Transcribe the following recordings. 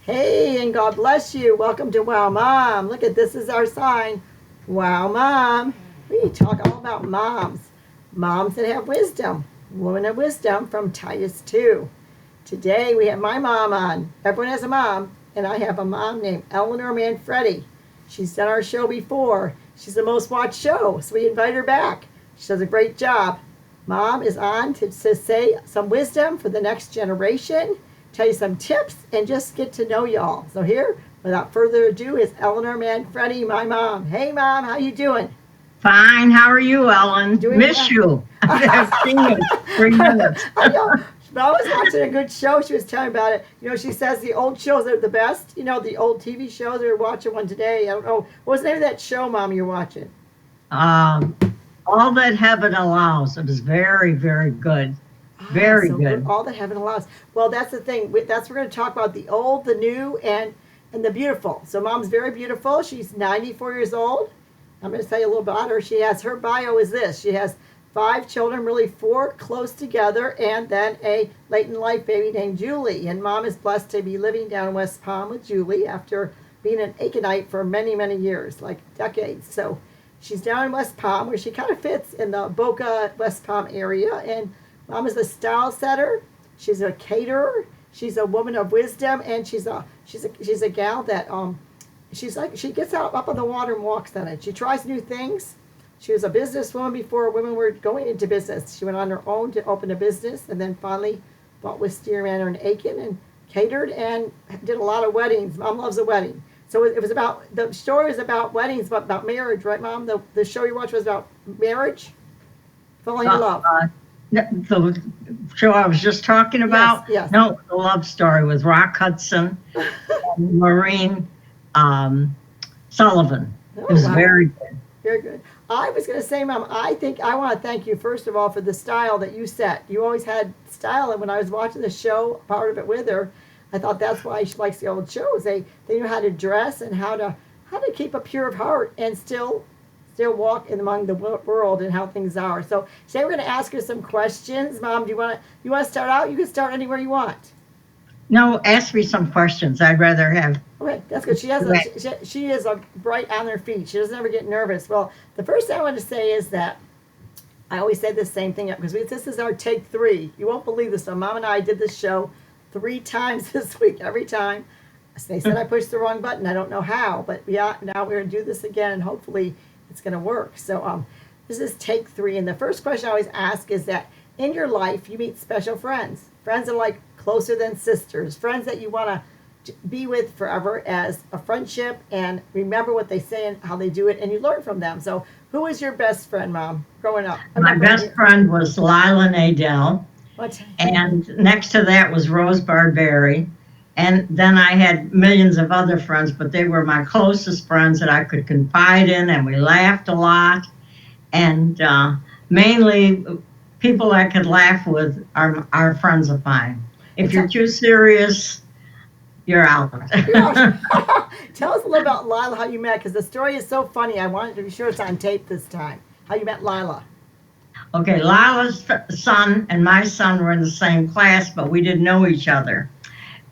Hey, and God bless you. Welcome to Wow Mom. Look at this is our sign. Wow Mom. We talk all about moms. Moms that have wisdom. Woman of wisdom from Titus 2. Today we have my mom on. Everyone has a mom, and I have a mom named Eleanor Manfredi. She's done our show before. She's the most watched show, so we invite her back. She does a great job. Mom is on to say some wisdom for the next generation, tell you some tips, and just get to know y'all. So here, without further ado, is Eleanor Manfredi, my mom. Hey, Mom, how you doing? Fine. How are you, Ellen? Doing Miss well. you. I've seen you 3 minutes. I know. But I was watching a good show. She was telling me about it. She says the old shows are the best. The old TV shows. We were watching one today. I don't know. What was the name of that show, Mom, you're watching? Um, all that heaven allows. It was very, very good. Ah, Very so good. good. All that heaven allows. Well, that's the thing. We're going to talk about the old, the new, and the beautiful. So, Mom's very beautiful. She's 94 years old. I'm going to tell you a little about her. Her bio is this. She has 5 children, really 4 close together, and then a late in life baby named Julie. And Mom is blessed to be living down in West Palm with Julie after being an Aconite for many, many years, like decades. So she's down in West Palm, where she kind of fits in the Boca, West Palm area. And Mom is a style setter. She's a caterer. She's a woman of wisdom, and she's a gal that she gets out up on the water and walks on it. She tries new things. She was a businesswoman before women were going into business. She went on her own to open a business, and then finally bought Wisteria Manor in Aiken and catered and did a lot of weddings. Mom loves a wedding. So it was about, the story was about weddings, but about marriage, right, Mom? The show you watched was about marriage, falling in Uh, love. uh, the show I was just talking Yes, about, yes. no, the love story with Rock Hudson and Maureen um, Sullivan. It Oh, was wow. very good. Very good. I was going to say, Mom, I think I want to thank you, first of all, for the style that you set. You always had style, and when I was watching the show, part of it with her, I thought that's why she likes the old shows. They knew how to dress and how to keep a pure heart and still walk in among the world and how things are. So today we're going to ask her some questions. Mom, do you want to start out? You can start anywhere you want. No, ask me some questions. I'd rather have Okay, that's good. She is a bright on her feet. She doesn't ever get nervous. Well, the first thing I want to say is that I always say the same thing because this is our take 3. You won't believe this. So Mom and I did this show 3 times this week. Every time they said I pushed the wrong button. I don't know how, but yeah, now we're gonna do this again, and hopefully it's gonna work. So this is take 3, and the first question I always ask is that in your life you meet special friends that are like closer than sisters, friends that you want to be with forever as a friendship, and remember what they say and how they do it, and you learn from them. So who was your best friend, Mom, growing up? I'm my not growing best here. friend was Lila Nadell. What? And next to that was Rose Barberi. And then I had millions of other friends, but they were my closest friends that I could confide in, and we laughed a lot. And mainly, people I could laugh with are friends of mine. If And you're too serious, you're out. yeah. Tell us a little about Lila, how you met, because the story is so funny. I wanted to be sure it's on tape this time. How you met Lila. Okay, Lila's son and my son were in the same class, but we didn't know each other.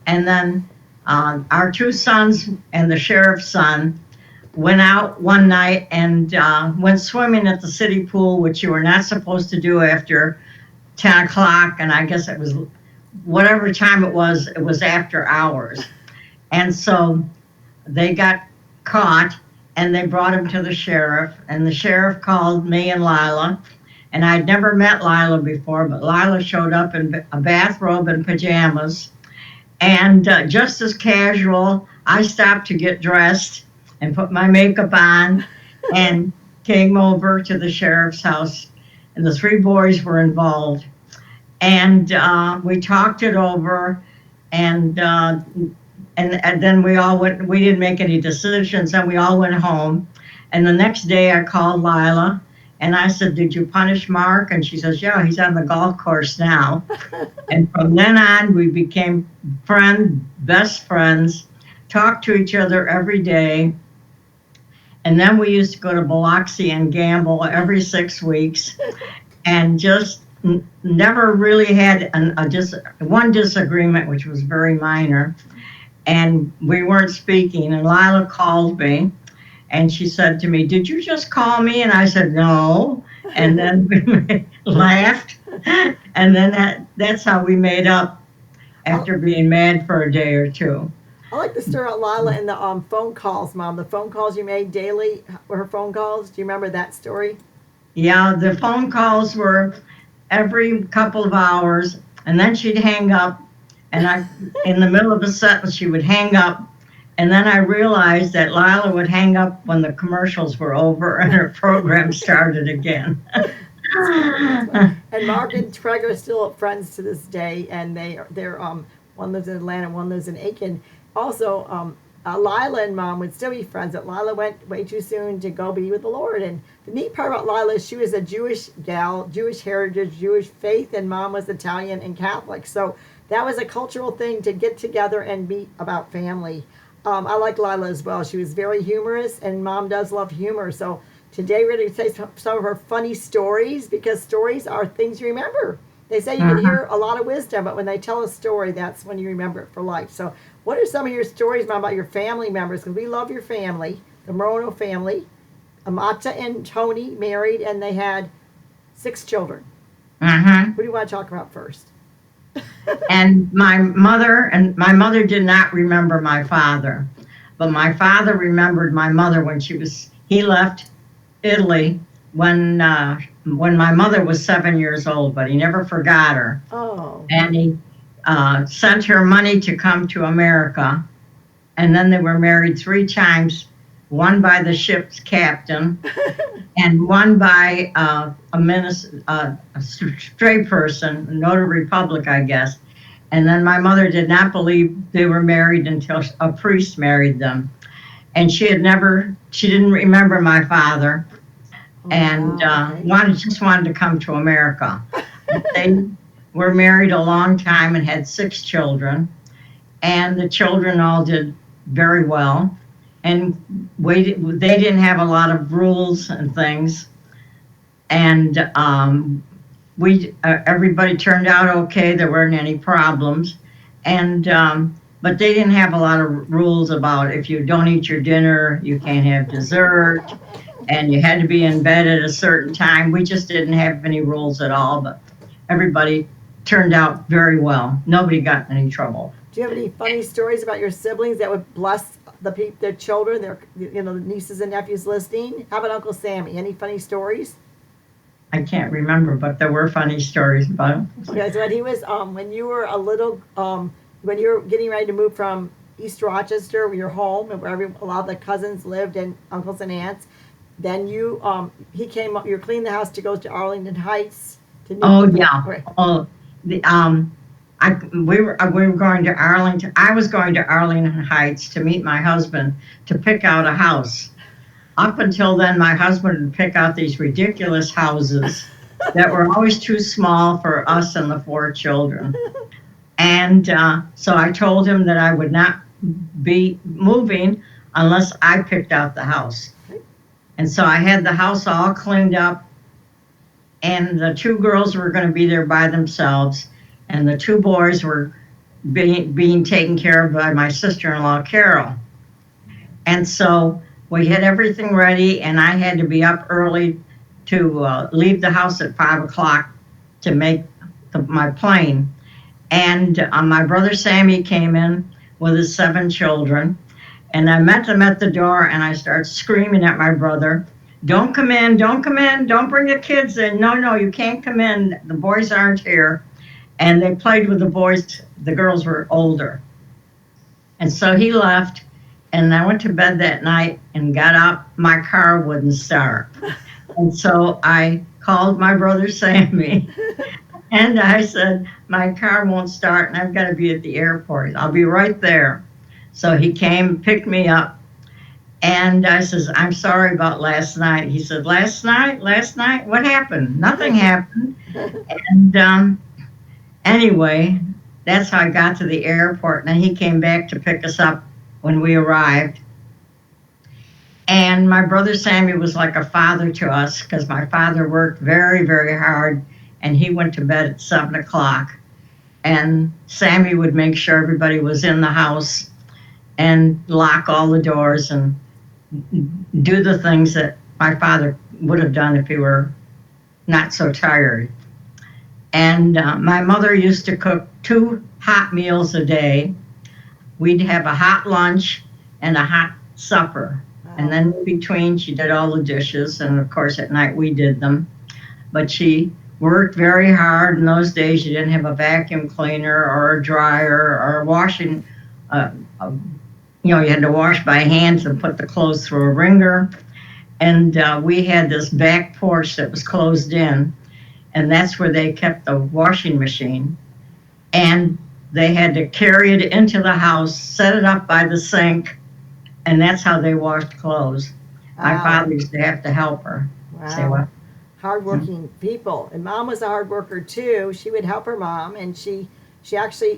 And then our 2 sons and the sheriff's son went out one night and went swimming at the city pool, which you were not supposed to do after 10 o'clock. And I guess it was whatever time it was after hours. And so they got caught and they brought him to the sheriff. And the sheriff called me and Lila. And I'd never met Lila before, but Lila showed up in a bathrobe and pajamas. And just as casual, I stopped to get dressed and put my makeup on and came over to the sheriff's house. And the 3 boys were involved. And we talked it over. And, and then we all went, we didn't make any decisions, and we all went home. And the next day I called Lila. And I said, "Did you punish Mark?" And she says, "Yeah, he's on the golf course now." And from then on, we became best friends, talked to each other every day. And then we used to go to Biloxi and gamble every 6 weeks, and just never really had one disagreement, which was very minor. and we weren't speaking. And Lila called me, and she said to me, "Did you just call me?" And I said, "No." And then we laughed, and then that's how we made up I, after being mad for a day or two. I like the story about Lila and the phone calls, Mom. The phone calls you made daily, her phone calls. Do you remember that story? Yeah, the phone calls were every couple of hours, and then she'd hang up, and in the middle of a sentence, she would hang up, and then I realized that Lila would hang up when the commercials were over and her program started again. That's funny. That's funny. And Mark and Craig are still friends to this day, and they're one lives in Atlanta, one lives in Aiken. Also, Lila and Mom would still be friends, but Lila went way too soon to go be with the Lord. And the neat part about Lila is she was a Jewish gal, Jewish heritage, Jewish faith, and Mom was Italian and Catholic. So that was a cultural thing to get together and be about family. I like Lila as well. She was very humorous, and Mom does love humor. So today we're going to say some of her funny stories because stories are things you remember. They say you can Uh-huh. hear a lot of wisdom, but when they tell a story, that's when you remember it for life. So, what are some of your stories, Mom, about your family members? Because we love your family, the Morono family. Amata and Tony married, and they had 6 children. Uh-huh. What do you want to talk about first? And my mother did not remember my father, but my father remembered my mother when he left Italy when my mother was 7 years old, but he never forgot her. Oh. And he sent her money to come to America. And then they were married 3 times, one by the ship's captain, and one by a stray person, a notary public, I guess. And then my mother did not believe they were married until a priest married them. And she didn't remember my father, Oh, and wow. Okay. wanted to come to America. They were married a long time and had 6 children, and the children all did very well. And they didn't have a lot of rules and things, and we everybody turned out okay. There weren't any problems, and but they didn't have a lot of rules about if you don't eat your dinner, you can't have dessert, and you had to be in bed at a certain time. We just didn't have any rules at all, but everybody turned out very well. Nobody got in any trouble. Do you have any funny stories about your siblings that would bless their children, the nieces and nephews listening? How about Uncle Sammy? Any funny stories? I can't remember, but there were funny stories about him. Okay, so when he was when you were a little when you were getting ready to move from East Rochester, your home, and where a lot of the cousins lived and uncles and aunts, then he came up. You cleaned the house to go to Arlington Heights to meet Oh with yeah. right. Oh, the we were going to Arlington. I was going to Arlington Heights to meet my husband to pick out a house. Up until then, my husband would pick out these ridiculous houses that were always too small for us and the 4 children. And so I told him that I would not be moving unless I picked out the house. And so I had the house all cleaned up, and the 2 girls were going to be there by themselves, and the 2 boys were being taken care of by my sister-in-law, Carol. And so we had everything ready, and I had to be up early to leave the house at 5 o'clock to make my plane. And my brother Sammy came in with his 7 children, and I met them at the door, and I started screaming at my brother, "Don't come in, don't come in, don't bring the kids in. No, no, you can't come in. The boys aren't here." And they played with the boys. The girls were older. And so he left, and I went to bed that night and got up. My car wouldn't start. And so I called my brother Sammy, and I said, "My car won't start, and I've got to be at the airport. I'll be right there." So he came, picked me up, and I says, "I'm sorry about last night." He said, "Last night? Last night? What happened?" "Nothing happened." And anyway, that's how I got to the airport. And then he came back to pick us up when we arrived. And my brother Sammy was like a father to us because my father worked very, very hard, and he went to bed at 7 o'clock. And Sammy would make sure everybody was in the house. and lock all the doors and do the things that my father would have done if he were not so tired. And my mother used to cook 2 hot meals a day. We'd have a hot lunch and a hot supper. Wow. And then in between, she did all the dishes. And of course, at night, we did them. But she worked very hard. In those days, you didn't have a vacuum cleaner or a dryer or a washing. You had to wash by hand and put the clothes through a wringer. And we had this back porch that was closed in. And that's where they kept the washing machine. And they had to carry it into the house, set it up by the sink, and that's how they washed clothes. Wow. My father used to have to help her. Wow. Say what? Hardworking people. And Mom was a hard worker too. She would help her mom, and you actually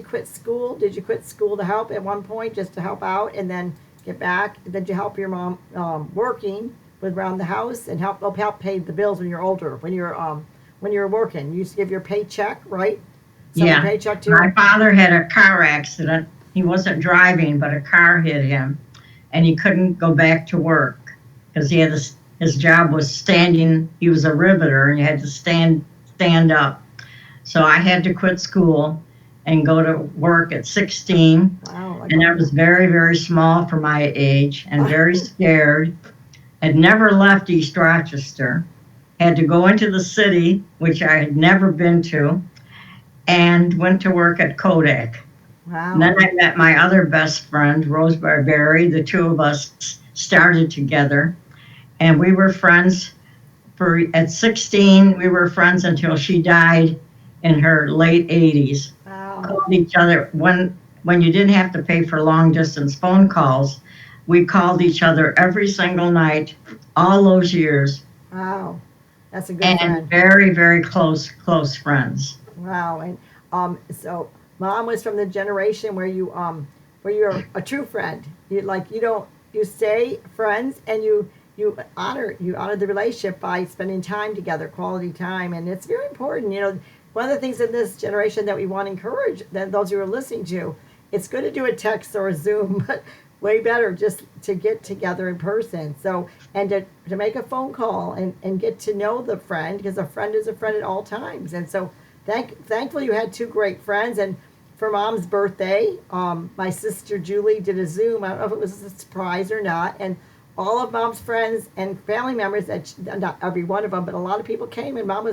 quit school. Did you quit school to help at one point, just to help out, and then get back? Did you help your mom working around the house and help pay the bills when you're older? When you're working, you used to give your paycheck, right? Yeah. Paycheck to My father had a car accident. He wasn't driving, but a car hit him, and he couldn't go back to work because he had his job was standing. He was a riveter, and you had to stand up. So I had to quit school and go to work at 16. Wow, and I was very, very small for my age and very scared. Had never left East Rochester. Had to go into the city, which I had never been to, and went to work at Kodak. Wow. And then I met my other best friend, Rose Barberi. The 2 of us started together, and we were friends at 16. We were friends until she died in her late 80s. Wow. Called each other when you didn't have to pay for long distance phone calls. We called each other every single night, all those years. Wow. That's a good and friend. very, very close friends. Wow. And so Mom was from the generation where you're a true friend. You stay friends, and you honor the relationship by spending time together, quality time, and it's very important. One of the things in this generation that we want to encourage, that those who are listening to, it's good to do a text or a Zoom, but way better just to get together in person. So, and to make a phone call and get to know the friend, because a friend is a friend at all times. And so thankfully you had 2 great friends. And for Mom's birthday, my sister Julie did a Zoom. I don't know if it was a surprise or not. And all of Mom's friends and family members, not every one of them, but a lot of people came, and Mom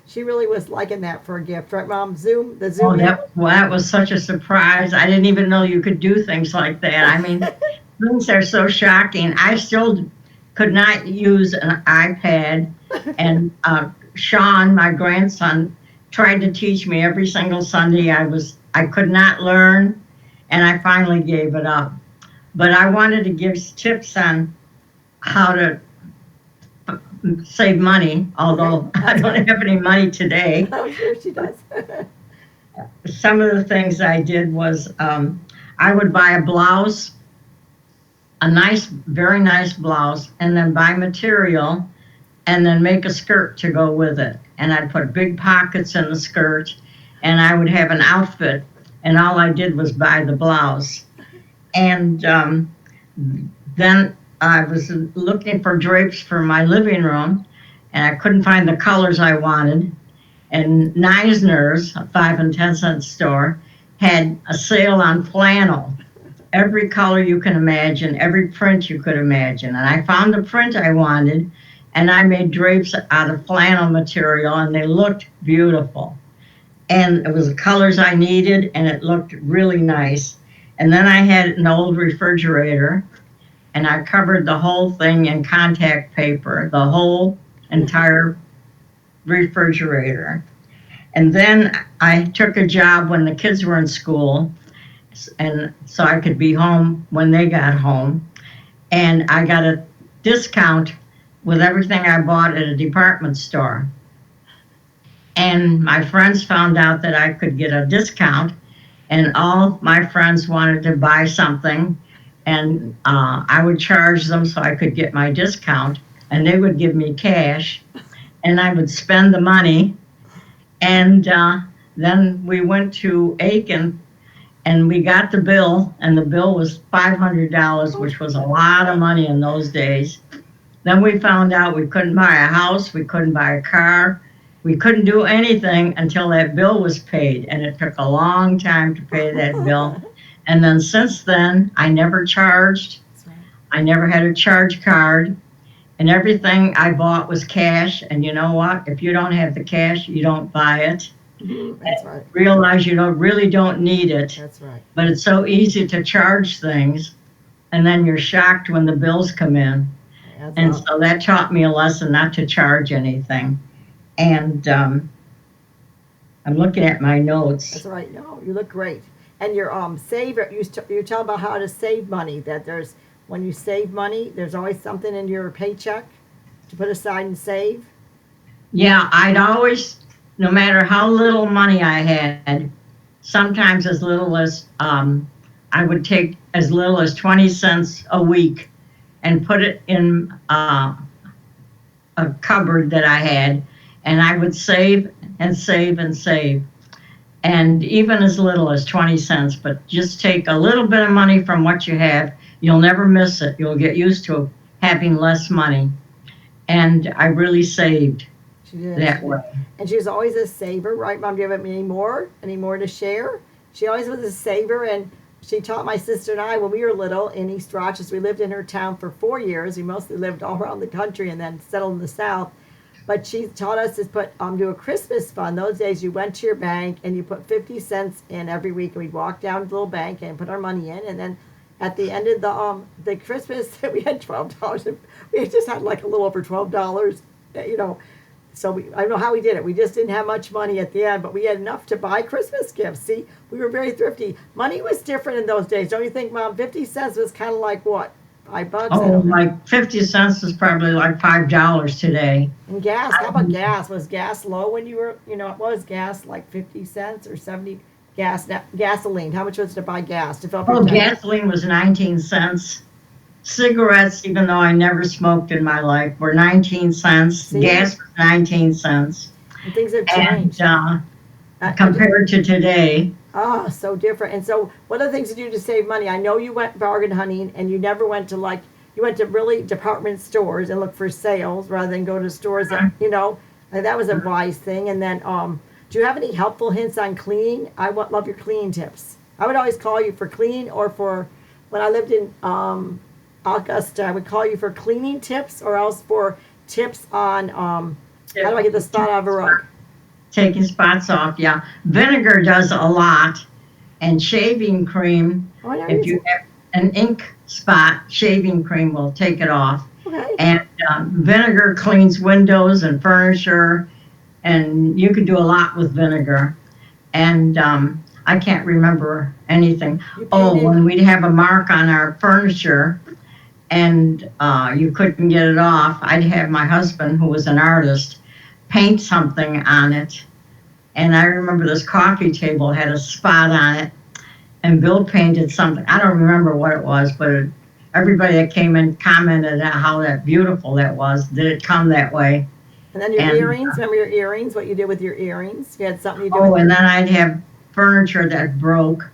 she really was liking that for a gift, right, Mom? The Zoom. That was such a surprise. I didn't even know you could do things like that. I mean, things are so shocking. I still could not use an iPad, and Sean, my grandson, tried to teach me every single Sunday. I could not learn, and I finally gave it up. But I wanted to give tips on how to save money, although I don't have any money today. I'm sure she does. Some of the things I did was I would buy a blouse, a nice, very nice blouse, and then buy material and then make a skirt to go with it. And I'd put big pockets in the skirt, and I would have an outfit, and all I did was buy the blouse. And then I was looking for drapes for my living room, and I couldn't find the colors I wanted. And Neisner's, a 5 and 10 cent store, had a sale on flannel. Every color you can imagine, every print you could imagine. And I found the print I wanted, and I made drapes out of flannel material, and they looked beautiful. And it was the colors I needed, and it looked really nice. And then I had an old refrigerator, and I covered the whole thing in contact paper, the whole entire refrigerator. And then I took a job when the kids were in school, and so I could be home when they got home. And I got a discount with everything I bought at a department store. And my friends found out that I could get a discount, and all my friends wanted to buy something, and I would charge them so I could get my discount, and they would give me cash, and I would spend the money. And then we went to Aiken, And we got the bill, and the bill was $500, which was a lot of money in those days. Then we found out we couldn't buy a house, we couldn't buy a car, we couldn't do anything until that bill was paid, and it took a long time to pay that bill. And then since then, I never charged. I never had a charge card, and everything I bought was cash. And you know what? If you don't have the cash, you don't buy it. That's right. Realize you really don't need it. That's right. But it's so easy to charge things, and then you're shocked when the bills come in. And so that taught me a lesson not to charge anything. And I'm looking at my notes. That's right. No, you look great. And your saver, you tell about how to save money. That there's when you save money, there's always something in your paycheck to put aside and save. Yeah, I'd always, no matter how little money I had, sometimes as little as I would take as little as 20 cents a week and put it in a cupboard that I had, and I would save and save and save. And even as little as 20 cents, but just take a little bit of money from what you have. You'll never miss it. You'll get used to having less money. And I really saved that way. And she was always a saver, right, Mom? Do you have any more to share? She always was a saver, and she taught my sister and I when we were little in East Rochester. We lived in her town for 4 years. We mostly lived all around the country and then settled in the South. But she taught us to do a Christmas fund. Those days you went to your bank and you put 50 cents in every week. And we'd walk down to the little bank and put our money in. And then at the end of the Christmas, we had $12. We just had like a little over $12, you know. So I don't know how we did it. We just didn't have much money at the end, but we had enough to buy Christmas gifts. See, we were very thrifty. Money was different in those days. Don't you think, Mom? 50 cents was kind of like what? $5? Oh, like 50 cents is probably like $5 today. And gas, how about gas? Was gas low when you were, what was gas, like 50 cents or 70? Gasoline, how much was it to buy gas to fill up your tank? Gasoline was 19 cents. Cigarettes, even though I never smoked in my life, were 19 cents. See? Gas was 19 cents. And things have changed. And compared to today. Oh, so different. And so what are the things you do to save money? I know you went bargain hunting and you never went to you went to really department stores and look for sales rather than go to stores that, that was a wise thing. And then do you have any helpful hints on cleaning? I love your cleaning tips. I would always call you for cleaning, or for when I lived in Augusta, I would call you for cleaning tips, or else for tips on how do I get the spot out of a rug? Taking spots off, yeah. Vinegar does a lot, and shaving cream, if you have an ink spot, shaving cream will take it off. Okay. And vinegar cleans windows and furniture, and you can do a lot with vinegar. And I can't remember anything. When we'd have a mark on our furniture and you couldn't get it off, I'd have my husband, who was an artist, paint something on it. And I remember this coffee table had a spot on it, and Bill painted something. I don't remember what it was, but everybody that came in commented on how beautiful that was. Did it come that way? And then your earrings, remember your earrings, what you did with your earrings? You had something you did and then I'd have furniture that broke,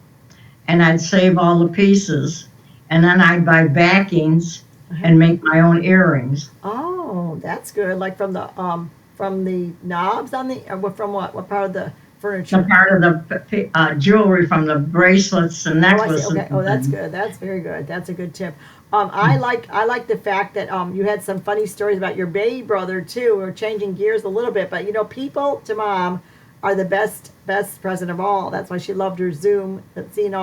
and I'd save all the pieces, and then I'd buy backings and make my own earrings. Oh, that's good. Like from the knobs on from what part of the furniture? The part of the jewelry, from the bracelets and necklaces. Okay. Oh, that's good. That's very good. That's a good tip. I like the fact that you had some funny stories about your baby brother too. We're changing gears a little bit, but people to Mom are the best present of all. That's why she loved her Zoom. Seeing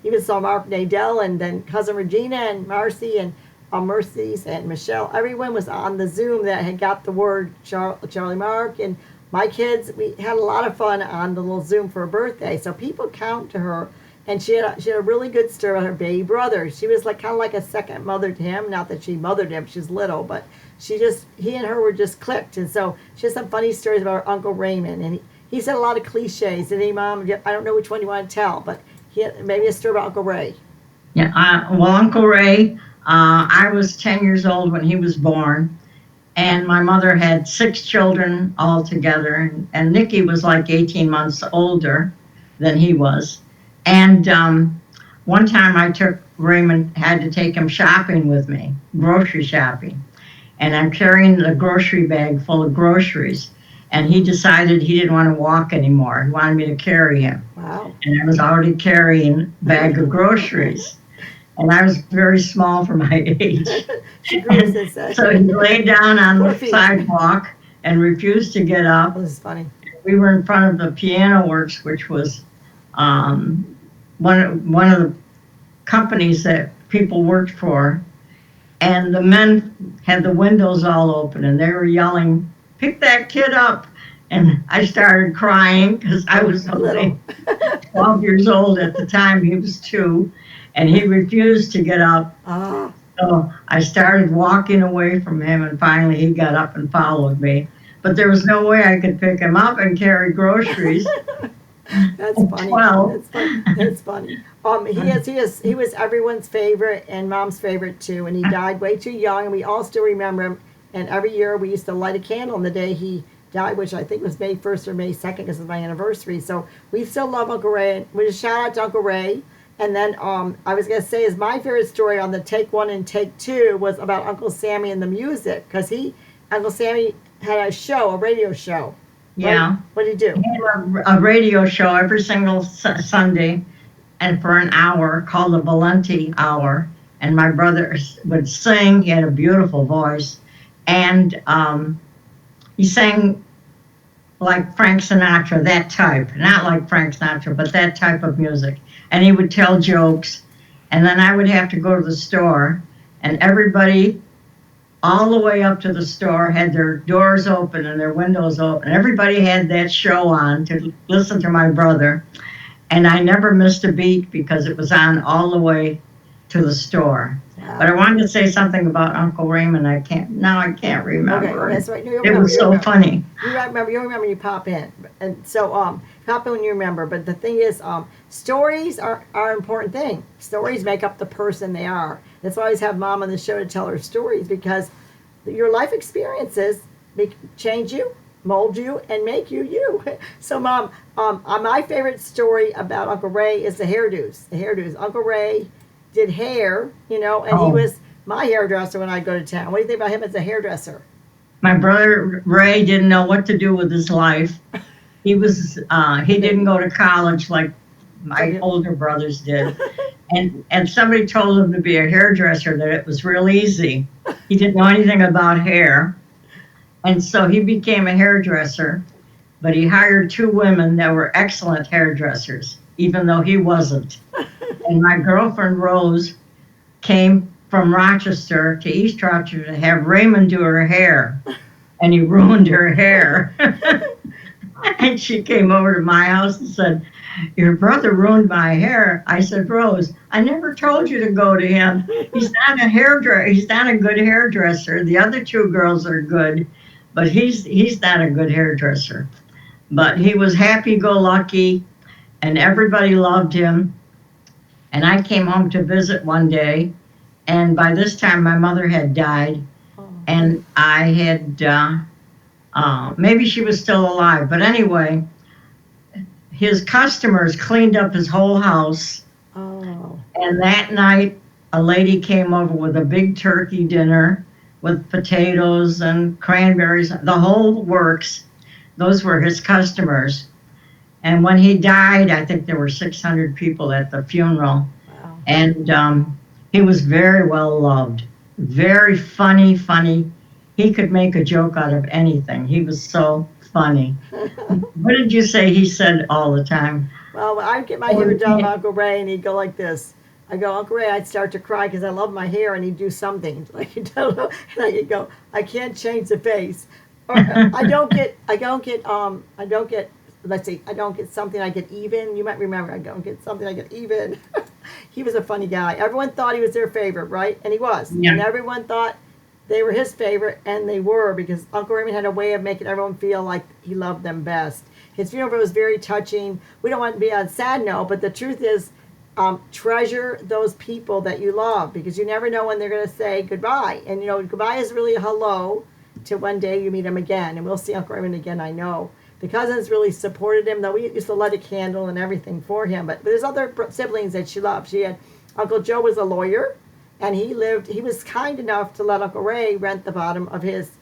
even saw Mark Nadell, and then cousin Regina and Marcy and Mercedes and Michelle. Everyone was on the Zoom that had got the word Charlie Mark, and my kids. We had a lot of fun on the little Zoom for her birthday. So people count to her. And she had a really good story about her baby brother. She was kind of like a second mother to him. Not that she mothered him, she's little, but he and her were just clicked. And so she has some funny stories about her Uncle Raymond. And he said a lot of cliches. Didn't he, Mom? I don't know which one you want to tell, but he had maybe a story about Uncle Ray. Yeah, Uncle Ray, I was 10 years old when he was born. And my mother had 6 children all together. And Nikki was like 18 months older than he was. And one time I took Raymond, had to take him shopping with me, grocery shopping. And I'm carrying the grocery bag full of groceries. And he decided he didn't want to walk anymore. He wanted me to carry him. Wow. And I was already carrying a bag of groceries. And I was very small for my age. She grew And since then. so he laid down on Poor the feet. sidewalk and refused to get up. This is funny. We were in front of the Piano Works, which was one of the companies that people worked for. And the men had the windows all open, and they were yelling, "Pick that kid up!" And I started crying because I was only 12 years old at the time. He was 2, and he refused to get up. Ah, So I started walking away from him, and finally he got up and followed me. But there was no way I could pick him up and carry groceries. that's funny. Well. That's funny. That's funny. He was everyone's favorite and Mom's favorite too. And he died way too young. And we all still remember him. And every year we used to light a candle on the day he died, which I think was May 1st or May 2nd because it's my anniversary. So we still love Uncle Ray. We just shout out to Uncle Ray. And then I was gonna say is my favorite story on the take 1 and take 2 was about Uncle Sammy and the music because Uncle Sammy had a radio show. Yeah. Right? What did he do? He had a radio show every single Sunday, and for an hour called the Valenti Hour. And my brother would sing. He had a beautiful voice, and he sang like Frank Sinatra, that type, not like Frank Sinatra, but that type of music. And he would tell jokes, and then I would have to go to the store, and everybody all the way up to the store had their doors open and their windows open. Everybody had that show on to listen to my brother. And I never missed a beat because it was on all the way to the store. Wow. But I wanted to say something about Uncle Raymond. I can't remember. Okay, that's right. No, you It remember, was you so remember. funny. You remember you pop in. And so pop in when you remember. But the thing is, stories are an important thing. Stories make up the person they are. That's why I always have Mom on the show to tell her stories because your life experiences change you, mold you, and make you you. So, Mom, my favorite story about Uncle Ray is the hairdos. The hairdos. Uncle Ray did hair, and he was my hairdresser when I go to town. What do you think about him as a hairdresser? My brother Ray didn't know what to do with his life. He didn't go to college like my older brothers did. And somebody told him to be a hairdresser, that it was real easy. He didn't know anything about hair. And so he became a hairdresser, but he hired 2 women that were excellent hairdressers, even though he wasn't. And my girlfriend Rose came from Rochester to East Rochester to have Raymond do her hair. And he ruined her hair. And she came over to my house and said, "Your brother ruined my hair." I said, "Rose, I never told you to go to him. He's not a hairdresser. He's not a good hairdresser. The other 2 girls are good, but he's not a good hairdresser." But he was happy-go-lucky, and everybody loved him. And I came home to visit one day, and by this time my mother had died, and I had maybe she was still alive, but anyway, his customers cleaned up his whole house. Oh. And that night, a lady came over with a big turkey dinner with potatoes and cranberries, the whole works. Those were his customers. And when he died, I think there were 600 people at the funeral. Wow. And he was very well loved, very funny. He could make a joke out of anything. He was so funny. What did you say he said all the time? Well, I'd get my hair done by Uncle Ray, and he'd go like this. I go, "Uncle Ray," I'd start to cry because I love my hair, and he'd do something like, and I'd go, "I can't change the face," or I don't get. Let's see, I don't get something. I get even. You might remember. I don't get something. I get even. He was a funny guy. Everyone thought he was their favorite, right? And he was. Yeah. And everyone thought they were his favorite, and they were, because Uncle Raymond had a way of making everyone feel like he loved them best. His funeral was very touching. We don't want to be on a sad note, but the truth is, treasure those people that you love, because you never know when they're going to say goodbye. And, goodbye is really a hello to one day you meet them again. And we'll see Uncle Raymond again, I know. the cousins really supported him, though we used to light a candle and everything for him. But there's other siblings that she loved. She had Uncle Joe was a lawyer, and he was kind enough to let Uncle Ray rent the bottom of his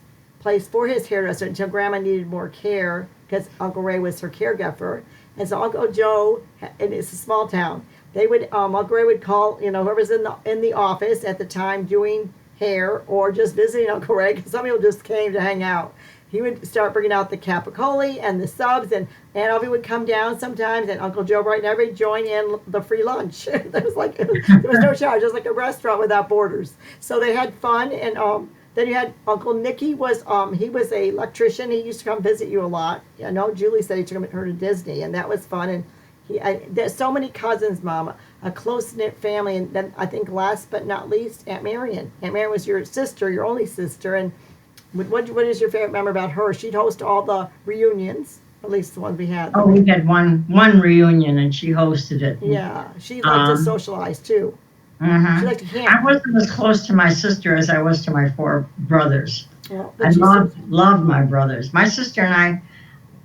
place for his hairdresser until Grandma needed more care because Uncle Ray was her caregiver. And so Uncle Joe, and it's a small town, they would Uncle Ray would call whoever's in the office at the time doing hair or just visiting Uncle Ray, because some people just came to hang out. He would start bringing out the capicoli and the subs, and Aunt Elvie would come down sometimes, and Uncle Joe Bright and everybody join in the free lunch. There was no charge. It was like a restaurant without borders. So they had fun, and then you had Uncle Nicky he was a electrician. He used to come visit you a lot. I know Julie said he took her to Disney, and that was fun. And there's so many cousins, Mama, a close-knit family. And then I think last but not least, Aunt Marion. Aunt Marion was your sister, your only sister. And what is your favorite memory about her? She'd host all the reunions, at least the ones we had. Oh, we had one reunion, and she hosted it. Yeah, she liked to socialize, too. Mm-hmm. She liked to camp. I wasn't as close to my sister as I was to my 4 brothers. Well, I loved my brothers. My sister and I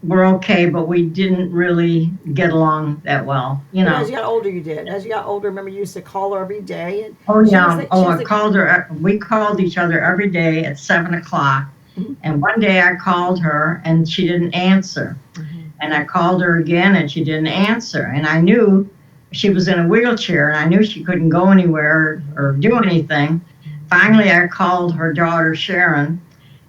were okay, but we didn't really get along that well. As you got older, you did. As you got older, remember you used to call her every day. And I called her. We called each other every day at 7 o'clock. Mm-hmm. And one day I called her and she didn't answer. Mm-hmm. And I called her again and she didn't answer. And I knew she was in a wheelchair and I knew she couldn't go anywhere or do anything. Finally, I called her daughter, Sharon,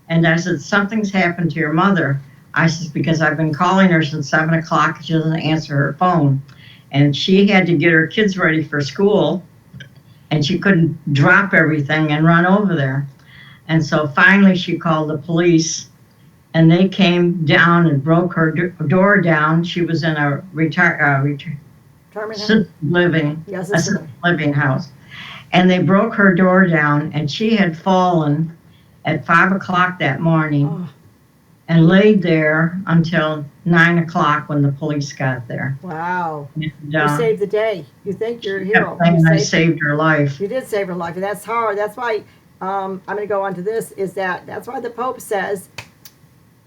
and I said, something's happened to your mother. I said, because I've been calling her since 7 o'clock. She doesn't answer her phone. And she had to get her kids ready for school, and she couldn't drop everything and run over there. And so finally she called the police, and they came down and broke her door down. She was in a assisted living house. And they broke her door down, and she had fallen at 5 o'clock that morning. Oh. And laid there until 9 o'clock when the police got there. Wow. And, you saved the day. You think you're a hero. I saved her life. You did save her life, and that's hard. That's why, I'm going to go on to this, that's why the Pope says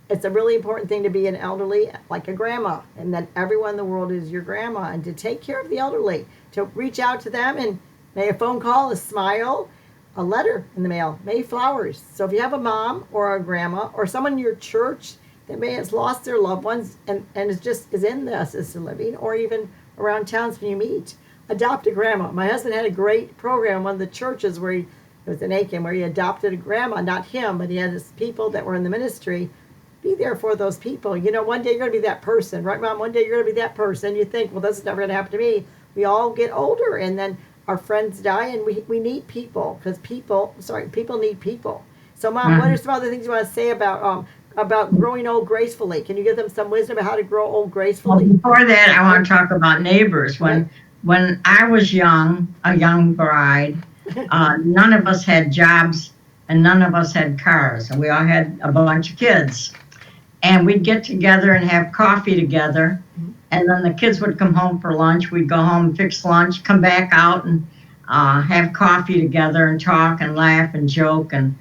it's a really important thing to be an elderly, like a grandma, and that everyone in the world is your grandma, and to take care of the elderly, to reach out to them, and maybe a phone call, a smile, a letter in the mail, maybe flowers. So if you have a mom or a grandma or someone in your church that may have lost their loved ones and is in the assisted living, or even around towns when you meet, adopt a grandma. My husband had a great program in one of the churches where it was in Aiken, where he adopted a grandma, not him, but he had his people that were in the ministry. Be there for those people. One day you're going to be that person, right, Mom? One day you're going to be that person. You think, well, this is never going to happen to me. We all get older, and then our friends die, and we need people, because people need people. So, Mom, what are some other things you want to say about growing old gracefully? Can you give them some wisdom about how to grow old gracefully? Well, before that, I want to talk about neighbors. When I was young, a young bride, none of us had jobs, and none of us had cars, and we all had a bunch of kids. And we'd get together and have coffee together. And then the kids would come home for lunch. We'd go home, fix lunch, come back out and have coffee together and talk and laugh and joke. And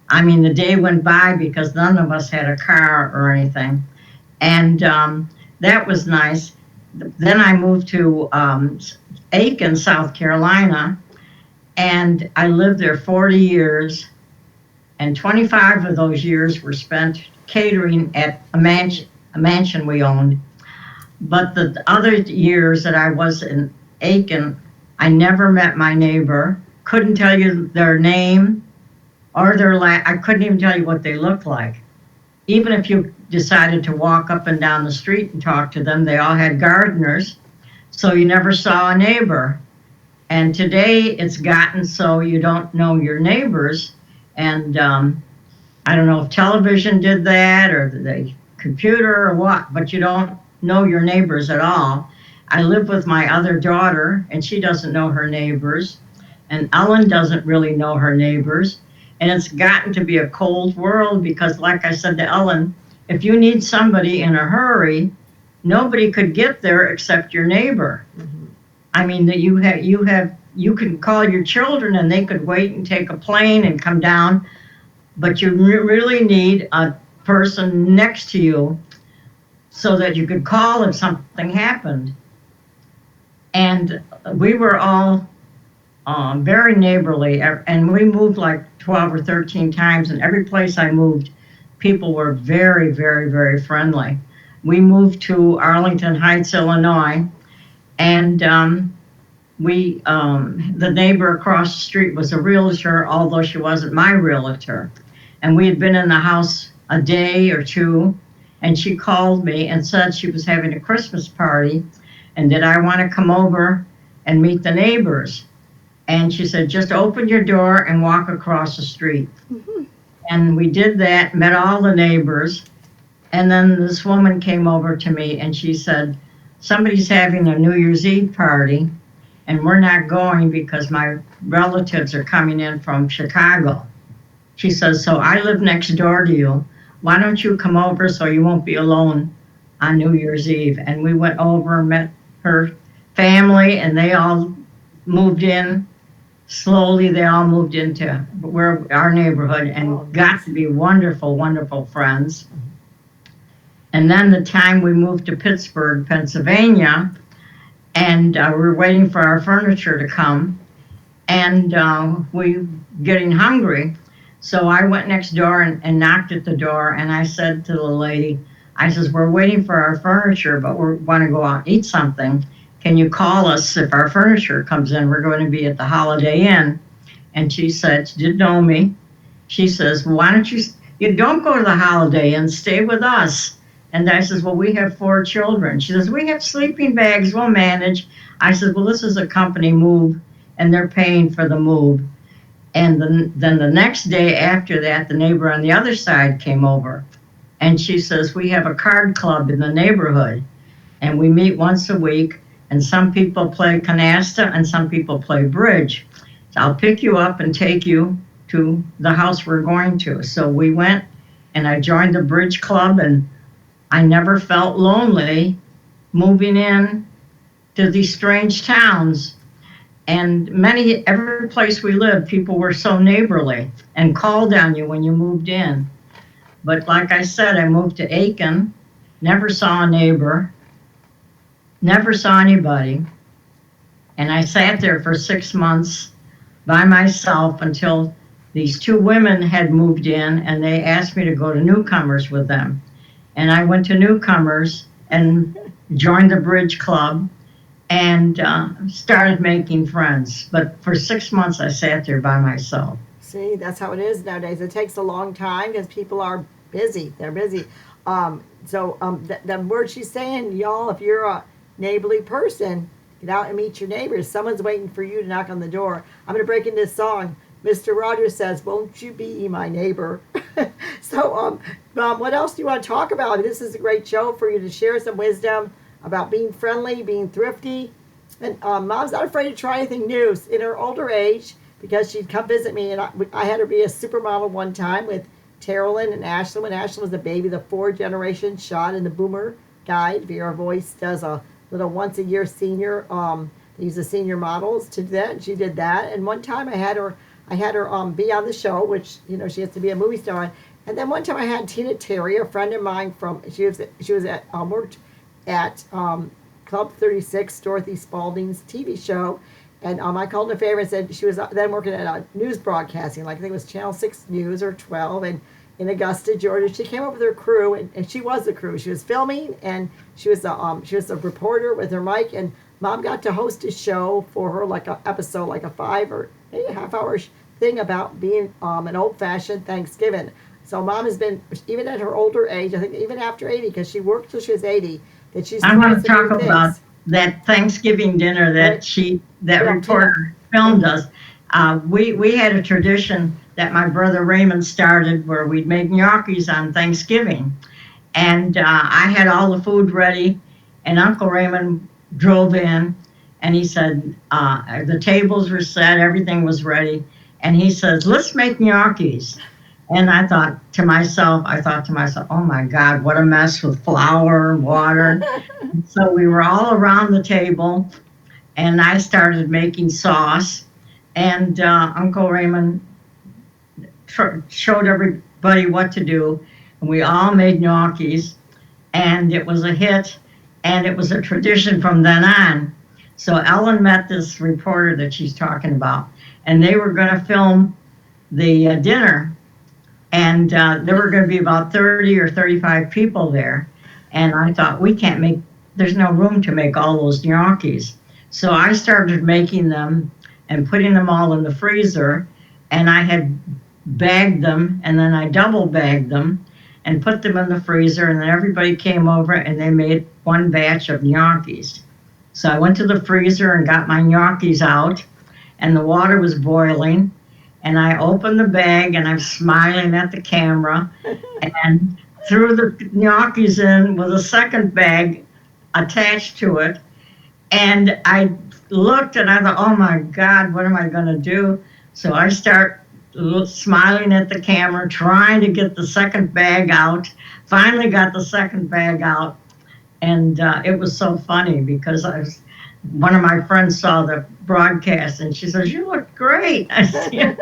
I mean, the day went by because none of us had a car or anything. And that was nice. Then I moved to Aiken, South Carolina, and I lived there 40 years. And 25 of those years were spent catering at a mansion we owned. But the other years that I was in Aiken, I never met my neighbor, couldn't tell you their name or I couldn't even tell you what they looked like. Even if you decided to walk up and down the street and talk to them, they all had gardeners, so you never saw a neighbor. And today it's gotten so you don't know your neighbors, and I don't know if television did that or the computer or what, but you don't know your neighbors at all. I live with my other daughter, and she doesn't know her neighbors, and Ellen doesn't really know her neighbors, and it's gotten to be a cold world because, like I said to Ellen, if you need somebody in a hurry, nobody could get there except your neighbor. Mm-hmm. I mean, that you can call your children and they could wait and take a plane and come down, but you really need a person next to you so that you could call if something happened. And we were all very neighborly, and we moved like 12 or 13 times, and every place I moved, people were very, very, very friendly. We moved to Arlington Heights, Illinois, and the neighbor across the street was a realtor, although she wasn't my realtor. And we had been in the house a day or two, and she called me and said she was having a Christmas party, and did I want to come over and meet the neighbors? And she said, just open your door and walk across the street. Mm-hmm. And we did that, met all the neighbors. And then this woman came over to me and she said, somebody's having a New Year's Eve party and we're not going because my relatives are coming in from Chicago. She says, so I live next door to you. Why don't you come over so you won't be alone on New Year's Eve? And we went over and met her family and they all moved in. Slowly, they all moved into our neighborhood and got to be wonderful, wonderful friends. And then the time we moved to Pittsburgh, Pennsylvania, and we were waiting for our furniture to come, and we getting hungry. So I went next door and knocked at the door, and I said to the lady, I says, we're waiting for our furniture, but we want to go out and eat something. Can you call us if our furniture comes in? We're going to be at the Holiday Inn. And she said, she didn't know me. She says, well, why don't you don't go to the Holiday Inn, stay with us. And I says, well, we have 4 children. She says, we have sleeping bags, we'll manage. I said, well, this is a company move, and they're paying for the move. And then the next day after that, the neighbor on the other side came over. And she says, we have a card club in the neighborhood, and we meet once a week. And some people play canasta and some people play bridge. So I'll pick you up and take you to the house we're going to. So we went and I joined the bridge club and I never felt lonely moving in to these strange towns. And every place we lived, people were so neighborly and called on you when you moved in. But like I said, I moved to Aiken, never saw a neighbor. Never saw anybody, and I sat there for 6 months by myself until these 2 women had moved in and they asked me to go to Newcomers with them. And I went to Newcomers and joined the bridge club and started making friends. But for 6 months I sat there by myself. See, that's how it is nowadays. It takes a long time because people are busy. They're busy. The word she's saying, y'all, if you're a neighborly person, get out and meet your neighbors. Someone's waiting for you to knock on the door. I'm going to break into this song. Mr. Rogers says, won't you be my neighbor? So, what else do you want to talk about? This is a great show for you to share some wisdom about being friendly, being thrifty. And Mom's not afraid to try anything new. In her older age, because she'd come visit me, and I had her be a supermodel one time with Terrellyn and Ashlyn. When Ashlyn was a baby, the 4 generation shot in the Boomer Guide. Vera Voice does a little once-a-year senior. They use the senior models to do that, and she did that. And one time I had her be on the show, which she has to be a movie star. And then one time I had Tina Terry, a friend of mine worked at Club 36, Dorothy Spalding's TV show, and I called her a favor and said she was then working at a news broadcasting, like I think it was Channel 6 News or 12, and in Augusta, Georgia. She came up with her crew, and she was the crew. She was filming, and she was a reporter with her mic, and Mom got to host a show for her, like an episode, like a 5 or maybe a half-hour thing about being an old-fashioned Thanksgiving. So Mom has been, even at her older age, I think even after 80, because she worked till she was 80, that she's I want to talk about that Thanksgiving dinner that reporter filmed us. We had a tradition that my brother Raymond started where we'd make gnocchis on Thanksgiving. And I had all the food ready, and Uncle Raymond drove in, and he said, the tables were set, everything was ready, and he says, let's make gnocchis. And I thought to myself, oh my God, what a mess with flour and water. So we were all around the table, and I started making sauce, and Uncle Raymond showed everybody what to do, and we all made gnocchis. and it was a hit, and it was a tradition from then on. So Ellen met this reporter that she's talking about, and they were going to film the dinner, and there were going to be about 30 or 35 people there. And I thought, there's no room to make all those gnocchis. So I started making them and putting them all in the freezer, and I had bagged them, and then I double bagged them and put them in the freezer, and then everybody came over and they made one batch of gnocchis. So I went to the freezer and got my gnocchis out, and the water was boiling, and I opened the bag and I'm smiling at the camera and threw the gnocchis in with a second bag attached to it. And I looked and I thought, oh my God, what am I going to do? So I start smiling at the camera, trying to get the second bag out. Finally got the second bag out. And it was so funny because one of my friends saw the broadcast and she says, "You look great." I said, "Yeah."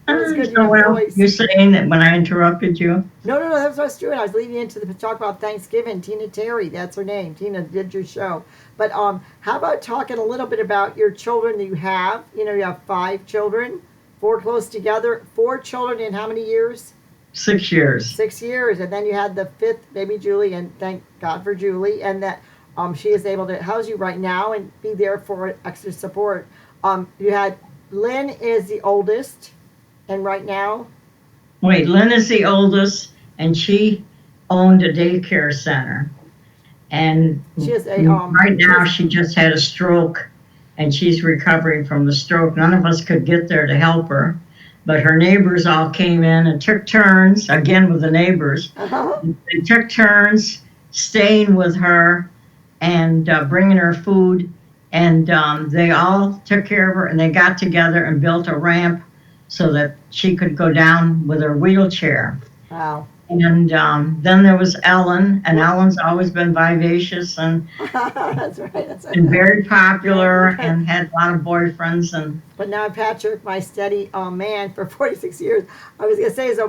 That's good. So, well, you're saying that when I interrupted you? No, that's what I was doing. I was leading into the talk about Thanksgiving. Tina Terry, that's her name. Tina did your show. But how about talking a little bit about your children that you have? You know, you have 5 children, 4 close together, 4 children in how many years? 6 years. 6 years. And then you had the 5th baby, Julie, and thank God for Julie. And that she is able to house you right now and be there for extra support. You had Lynn is the oldest, and right now? Wait, Lynn is the oldest, and she owned a daycare center. And she has a, right now she just had a stroke, and she's recovering from the stroke. None of us could get there to help her, but her neighbors all came in and took turns, again with the neighbors. They took turns staying with her and bringing her food. And they all took care of her, and they got together and built a ramp so that she could go down with her wheelchair. Wow. And then there was Ellen, and Ellen's always been vivacious and that's right. and very popular and had a lot of boyfriends. But now Patrick, my steady man for 46 years. I was going to say, so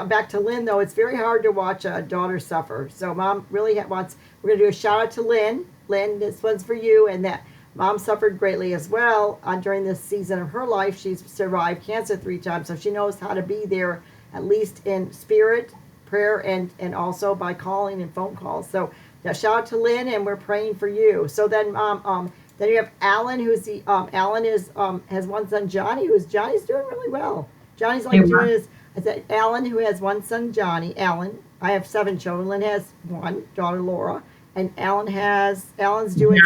back to Lynn, though, it's very hard to watch a daughter suffer. So Mom really wants, we're going to do a shout out to Lynn. Lynn, this one's for you, and that Mom suffered greatly as well during this season of her life. She's survived cancer 3 times, so she knows how to be there, at least in spirit, prayer, and also by calling and phone calls. So now shout out to Lynn, and we're praying for you. So then then you have Alan, who's the Alan is has one son, Johnny, Johnny's doing really well. Johnny's like doing his, I said Alan, who has one son, Johnny. Alan, I have 7 children. Lynn has 1 daughter, Laura, and Alan's doing.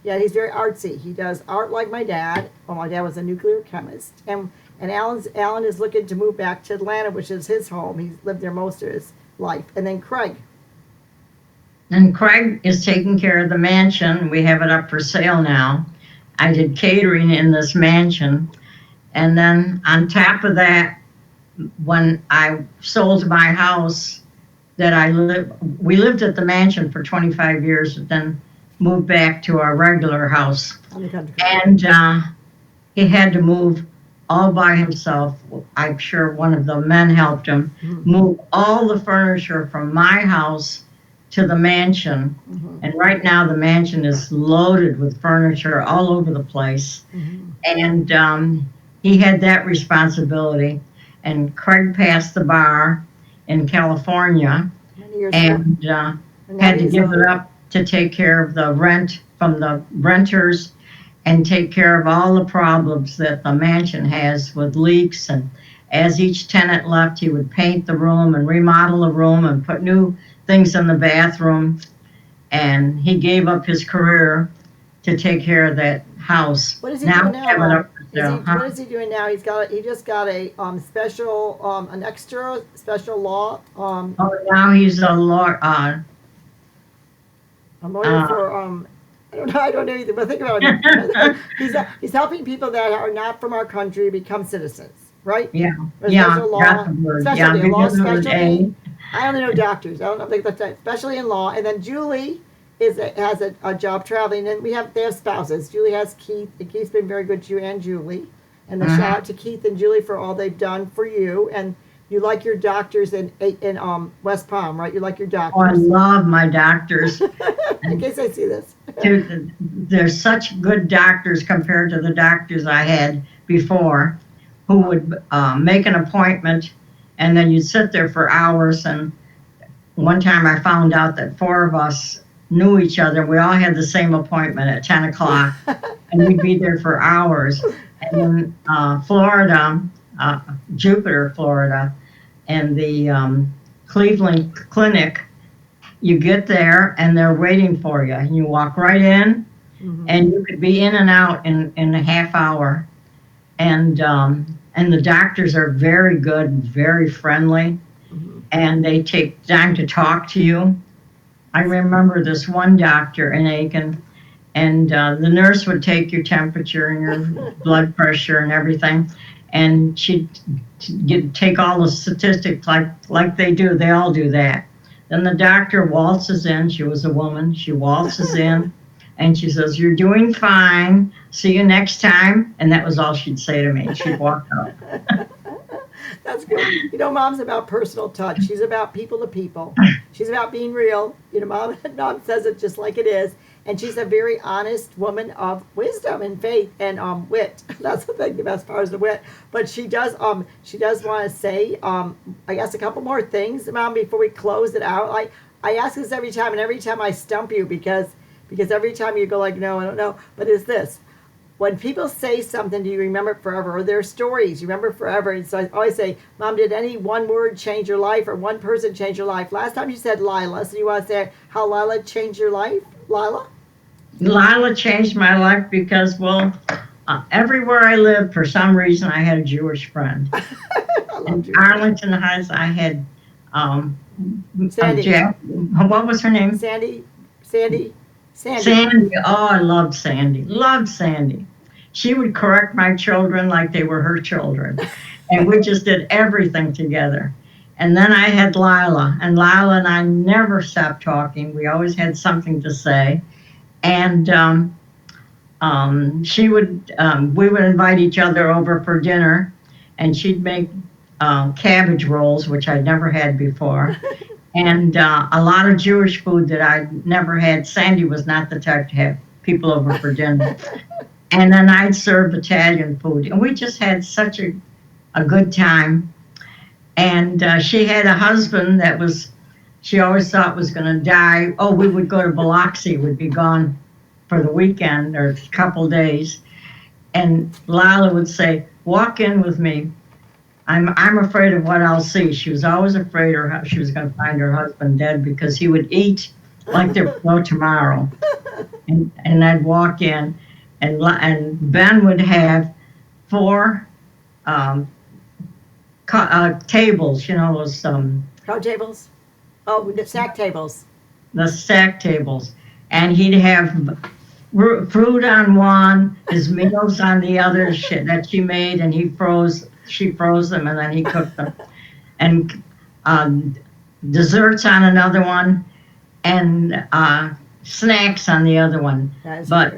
Yeah, he's very artsy. He does art like my dad. Well, my dad was a nuclear chemist. And Alan is looking to move back to Atlanta, which is his home. He's lived there most of his life. And then Craig. And Craig is taking care of the mansion. We have it up for sale now. I did catering in this mansion. And then on top of that, when I sold my house we lived at the mansion for 25 years, but then moved back to our regular house. And he had to move all by himself. I'm sure one of the men helped him move all the furniture from my house to the mansion. And right now the mansion is loaded with furniture all over the place. And he had that responsibility. And Craig passed the bar in California and had to give it up to take care of the rent from the renters and take care of all the problems that the mansion has with leaks. And as each tenant left, he would paint the room and remodel the room and put new things in the bathroom. And he gave up his career to take care of that house. What is he doing now? What is he doing now? He just got a special, an extra special law. Now he's a lawyer. A lawyer for I don't know either, but think about it. He's helping people that are not from our country become citizens, right? Yeah. Special law, Specialty. Law specialty. I only know doctors. I don't think that's right. Especially in law. And then Julie has a job traveling, and they have spouses. Julie has Keith, and Keith's been very good to you and Julie. And the shout out to Keith and Julie for all they've done for you. And You like your doctors in West Palm, right? You like your Oh, I doctors. love my doctors. In case I see this. They're such good doctors compared to the doctors I had before, who would make an appointment, and then you'd sit there for hours. And one time I found out that four of us knew each other. We all had the same appointment at 10 o'clock, and we'd be there for hours. And then Florida, Jupiter, Florida, and the Cleveland Clinic, you get there and they're waiting for you. And you walk right in, and you could be in and out in a half hour. And the doctors are very good, very friendly, and they take time to talk to you. I remember this one doctor in Aiken, and the nurse would take your temperature and your blood pressure and everything, and she'd take all the statistics like they do. They all do that. Then the doctor waltzes in. She was a woman. She waltzes in, and she says, "You're doing fine. See you next time." And that was all she'd say to me. She'd walk out. That's good. You know, mom's about personal touch. She's about people to people. She's about being real. You know, mom says it just like it is. And she's a very honest woman of wisdom and faith and wit. That's the thing, the best part is the wit. But she does want to say, I guess, a couple more things, Mom, before we close it out. I ask this every time, and every time I stump you because every time you go like, no, I don't know. But it's this. When people say something, do you remember it forever? Or their stories, you remember forever. And so I always say, Mom, did any one word change your life or one person change your life? Last time you said Lila, so you want to say how Lila changed your life? Lila? Lila changed my life because, well, everywhere I lived, for some reason, I had a Jewish friend. In Arlington Heights, I had Sandy. What was her name? Sandy. Sandy. Oh, I loved Sandy. Loved Sandy. She would correct my children like they were her children. And we just did everything together. And then I had Lila. And Lila and I never stopped talking. We always had something to say. And we would invite each other over for dinner. And she'd make cabbage rolls, which I'd never had before. And a lot of Jewish food that I'd never had. Sandy was not the type to have people over for dinner. And then I'd serve Italian food. And we just had such a good time. And she had a husband that she always thought was going to die. Oh, we would go to Biloxi. We'd be gone for the weekend or a couple days. And Lila would say, "Walk in with me. I'm afraid of what I'll see." She was always afraid she was going to find her husband dead because he would eat like there was no tomorrow. And I'd walk in, and Ben would have 4 tables, you know, those Crowd tables? Oh, the stack tables. The stack tables, and he'd have fruit on one, his meals on the other that she made, and she froze them, and then he cooked them, and desserts on another one, and snacks on the other one. But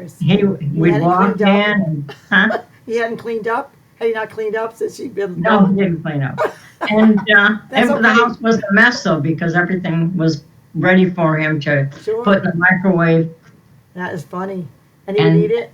we'd walk in, and, huh? He hadn't cleaned up? Had he not cleaned up since she'd been? No, he didn't clean up. And the house was a mess, though, because everything was ready for him to put in the microwave. That is funny. And he would eat it?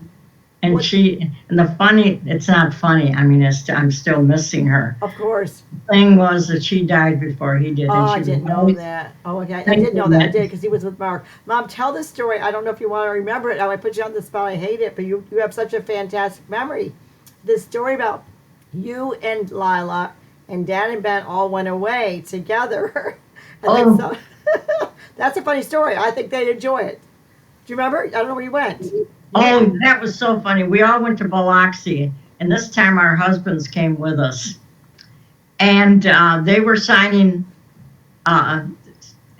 And it's not funny. I mean, I'm still missing her. Of course. The thing was that she died before he did. Oh, I didn't know that. Oh, okay. I did know that. I did because he was with Mark. Mom, tell this story. I don't know if you want to remember it. I might put you on the spot. I hate it, but you have such a fantastic memory. This story about you and Lila and Dad and Ben all went away together. And that's a funny story. I think they'd enjoy it. Do you remember? I don't know where you went. Oh, that was so funny. We all went to Biloxi, and this time our husbands came with us. And they were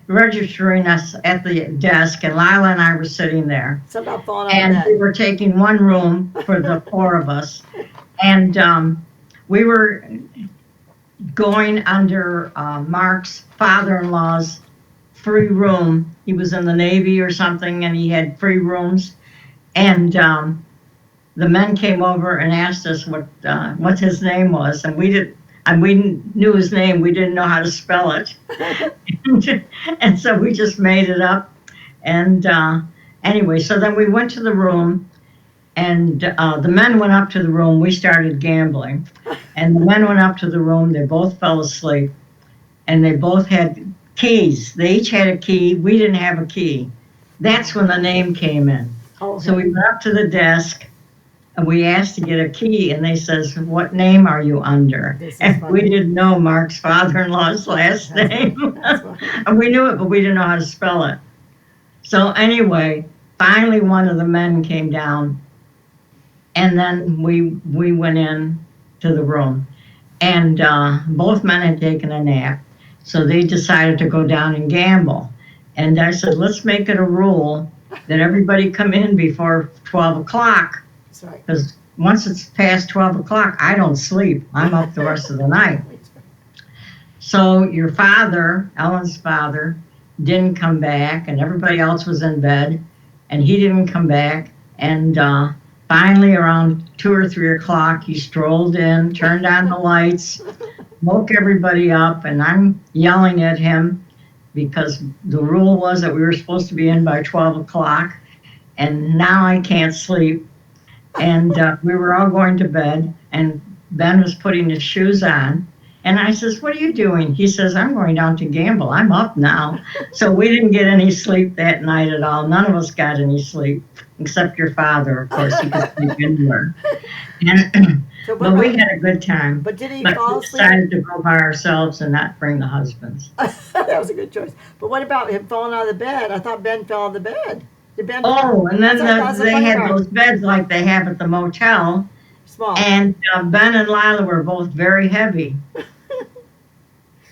registering us at the desk, and Lila and I were sitting there. And we were taking one room for the 4 of us. And we were going under Mark's father-in-law's free room. He was in the Navy or something, and he had free rooms. And the men came over and asked us what his name was, and And we knew his name. We didn't know how to spell it. And so we just made it up. And anyway, so then we went to the room, and the men went up to the room. We started gambling. And the men went up to the room. They both fell asleep. And they both had keys. They each had a key. We didn't have a key. That's when the name came in. Oh, So we went up to the desk, and we asked to get a key, and they says, "What name are you under?" And funny. we didn't know Mark's father-in-law's last name. And we knew it, but we didn't know how to spell it. So anyway, finally one of the men came down, and then we went in to the room. And both men had taken a nap, so they decided to go down and gamble. And I said, let's make it a rule that everybody come in before 12 o'clock. That's right. Because once it's past 12 o'clock, I don't sleep. I'm up the rest of the night. So your father, Ellen's father, didn't come back, and everybody else was in bed, and he didn't come back. And finally, around 2 or 3 o'clock, he strolled in, turned on the lights, woke everybody up, and I'm yelling at him because the rule was that we were supposed to be in by 12 o'clock, and now I can't sleep. And we were all going to bed, and Ben was putting his shoes on. And I says, what are you doing? He says, I'm going down to gamble. I'm up now. So we didn't get any sleep that night at all. None of us got any sleep, except your father, of course. He could sleep anywhere. And, but we had a good time. But did he but fall we asleep? decided to go by ourselves and not bring the husbands. That was a good choice. But what about him falling out of the bed? I thought Ben fell out of the bed. Did Ben? Oh, and then they had part. those beds like they have at the motel. Small. And Ben and Lila were both very heavy.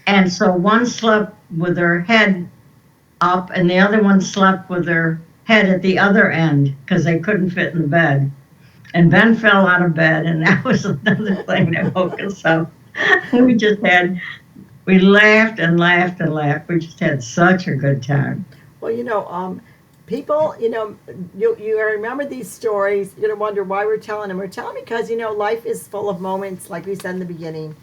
And so one slept with her head up, and the other one slept with her head at the other end because they couldn't fit in the bed. And Ben fell out of bed, and that was another thing that woke us up. We laughed and laughed and laughed. We just had such a good time. Well, people, you remember these stories. You're going to wonder why we're telling them. We're telling because, life is full of moments, like we said in the beginning.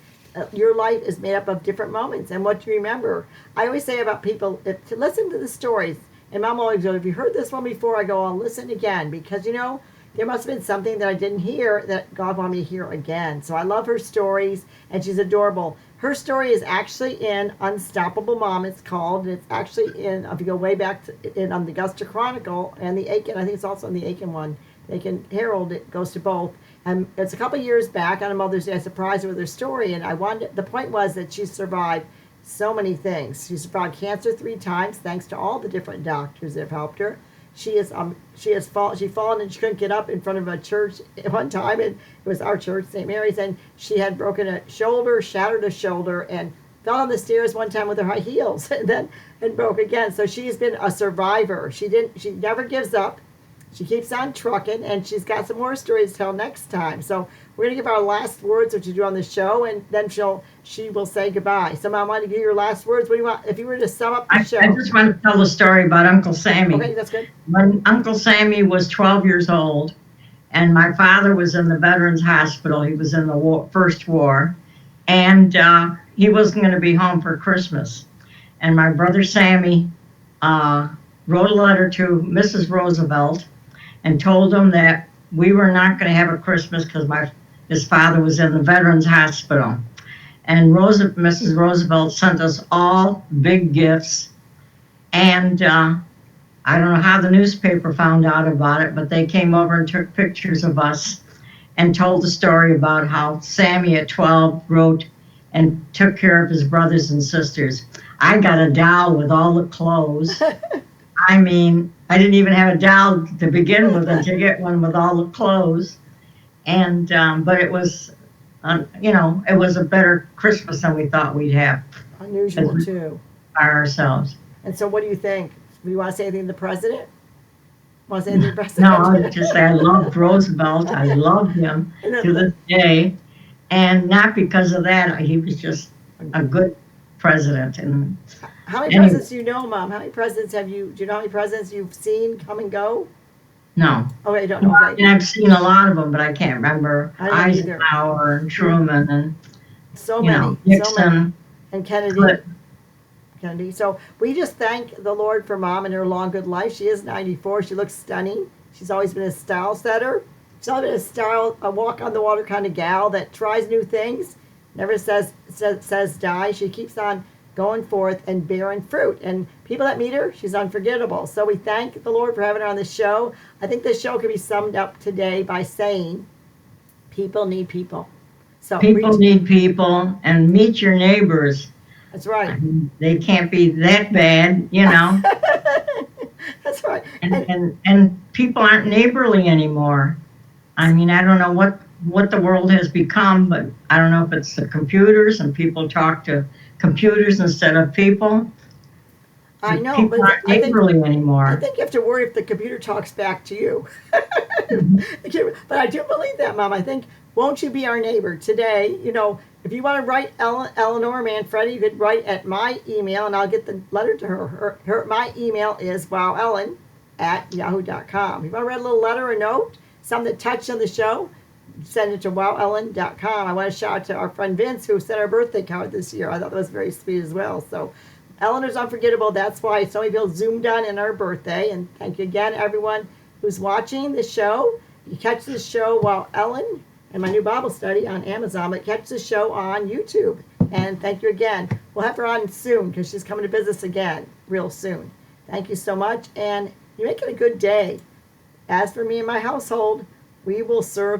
Your life is made up of different moments and what you remember. I always say about people, to listen to the stories. And Mom always goes, if you heard this one before, I go, I'll listen again. Because, there must have been something that I didn't hear that God wanted me to hear again. So I love her stories, and she's adorable. Her story is actually in Unstoppable Mom, it's called. And it's actually in, if you go way back on the Augusta Chronicle and the Aiken, I think it's also in the Aiken one. The Aiken Herald, it goes to both. And it's a couple years back on a Mother's Day. I surprised her with her story, and the point was that she survived so many things. She survived cancer 3 times, thanks to all the different doctors that have helped her. She fallen and she couldn't get up in front of a church at one time, and it was our church, St. Mary's, and she had broken a shoulder, shattered a shoulder, and fell on the stairs one time with her high heels, and broke again. So she's been a survivor. She never gives up. She keeps on trucking, and she's got some more stories to tell next time. So we're going to give our last words, which you do on the show, and then she will say goodbye. So Mom, want to give your last words? What do you want? If you were to sum up the show. I just want to tell the story about Uncle Sammy. Okay, that's good. When Uncle Sammy was 12 years old, and my father was in the Veterans Hospital. He was in the First War, and he wasn't going to be home for Christmas. And my brother Sammy wrote a letter to Mrs. Roosevelt and told him that we were not going to have a Christmas because his father was in the Veterans Hospital. And Mrs. Roosevelt sent us all big gifts. And I don't know how the newspaper found out about it, but they came over and took pictures of us and told the story about how Sammy at 12 wrote and took care of his brothers and sisters. I got a doll with all the clothes. I mean, I didn't even have a doll to begin with and to get one with all the clothes. And, but it was, it was a better Christmas than we thought we'd have. Unusual, too. By ourselves. And so what do you think? Do you want to say anything to the president? Want to say anything to the president? No, I would just say I loved Roosevelt. I loved him to this day. And not because of that, he was just a good president. And how many presidents do you know, Mom? How many presidents do you know how many presidents you've seen come and go? No. Okay, you don't know. Okay. And I've seen a lot of them, but I can't remember I Eisenhower and Truman and So you many, know, so many. Nixon, And Kennedy. but Kennedy. So we just thank the Lord for Mom and her long, good life. She is 94. She looks stunning. She's always been a style setter. She's always been a walk on the water kind of gal that tries new things, never says die. She keeps on going forth and bearing fruit. And people that meet her, she's unforgettable. So we thank the Lord for having her on the show. I think this show could be summed up today by saying, people need people. So people need people, and meet your neighbors. That's right. I mean, they can't be that bad, you know. That's right. And people aren't neighborly anymore. I mean, I don't know what the world has become, but I don't know if it's the computers and people talk to computers instead of people. I know, People but aren't I think neighborly I anymore. think you have to worry if the computer talks back to you. Mhm. But I do believe that, Mom. I think, won't you be our neighbor today? If you want to write Eleanor Manfredi, you could write at my email, and I'll get the letter to her. My email is wowellen@yahoo.com. If you want to write a little letter or note, something that touched on the show, send it to wowellen.com. I want to shout out to our friend Vince, who sent our birthday card this year. I thought that was very sweet as well. So Eleanor's unforgettable. That's why so many people zoomed on in our birthday. And thank you again, everyone who's watching the show. You catch this show while Ellen and my new Bible study on Amazon, but catch the show on YouTube. And thank you again. We'll have her on soon because she's coming to business again real soon. Thank you so much, and you make it a good day. As for me and my household, we will serve